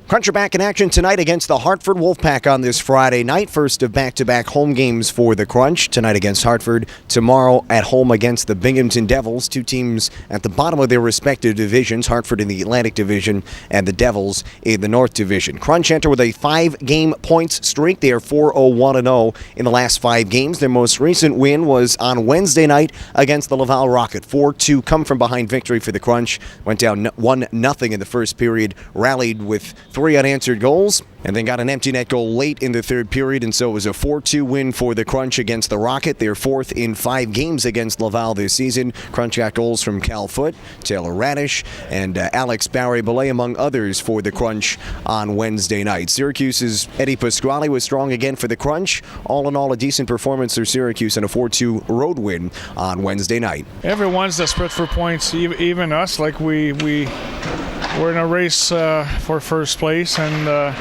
Crunch are back in action tonight against the Hartford Wolf Pack on this Friday night. First of back-to-back home games for the Crunch. Tonight against Hartford, tomorrow at home against the Binghamton Devils. Two teams at the bottom of their respective divisions, Hartford in the Atlantic Division and the Devils in the North Division. Crunch enter with a 5-game points streak. They are 4-0-1-0 in the last 5 games. Their most recent win was on Wednesday night against the Laval Rocket. 4-2 come-from-behind victory for the Crunch. Went down 1-0 in the first period, rallied with 3 unanswered goals, and then got an empty net goal late in the third period, and so it was a 4-2 win for the Crunch against the Rocket. They're 4th in 5 games against Laval this season. Crunch got goals from Cal Foote, Taylor Radish, and Alex Barry-Belay, among others, for the Crunch on Wednesday night. Syracuse's Eddie Pasquale was strong again for the Crunch. All in all, a decent performance for Syracuse and a 4-2 road win on Wednesday night. Everyone's desperate for points, even us. Like we're in a race for first place, and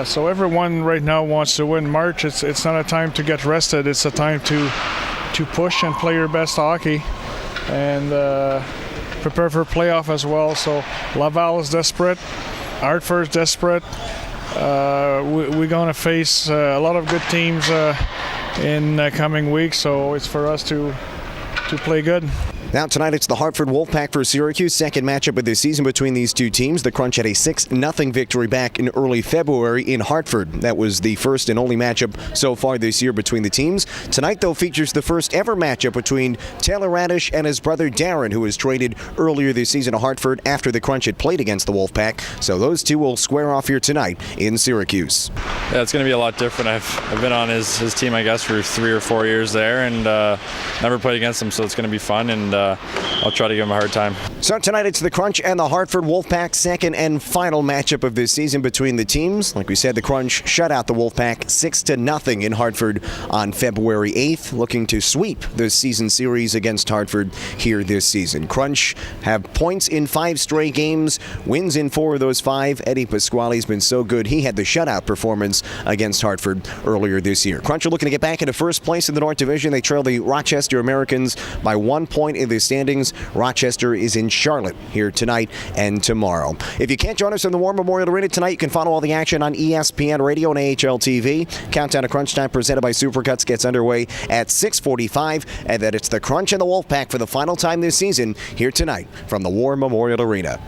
so everyone right now wants to win March. It's not a time to get rested. It's a time to push and play your best hockey and prepare for playoff as well. So Laval is desperate. Hartford's desperate. We're going to face a lot of good teams in coming weeks, so it's for us to play good. Now tonight it's the Hartford Wolf Pack for Syracuse, second matchup of the season between these two teams. The Crunch had a 6-0 victory back in early February in Hartford. That was the first and only matchup so far this year between the teams. Tonight, though, features the first ever matchup between Taylor Radish and his brother Darren, who was traded earlier this season to Hartford after the Crunch had played against the Wolf Pack. So those two will square off here tonight in Syracuse. Yeah, it's going to be a lot different. I've been on his team, I guess, for 3 or 4 years there, and never played against him, so it's going to be fun, and I'll try to give him a hard time. So tonight it's the Crunch and the Hartford Wolf Pack, second and final matchup of this season between the teams. Like we said, the Crunch shut out the Wolf Pack 6-0 in Hartford on February 8th, looking to sweep the season series against Hartford here this season. Crunch have points in 5 straight games, wins in 4 of those 5. Eddie Pasquale's been so good. He had the shutout performance against Hartford earlier this year. Crunch are looking to get back into first place in the North Division. They trail the Rochester Americans by 1 point in the standings. Rochester is in Charlotte here tonight and tomorrow. If you can't join us in the War Memorial Arena tonight, you can follow all the action on ESPN Radio and AHL TV. Countdown to Crunch Time presented by Supercuts gets underway at 6:45, and then it's the Crunch and the Wolf Pack for the final time this season here tonight from the War Memorial Arena.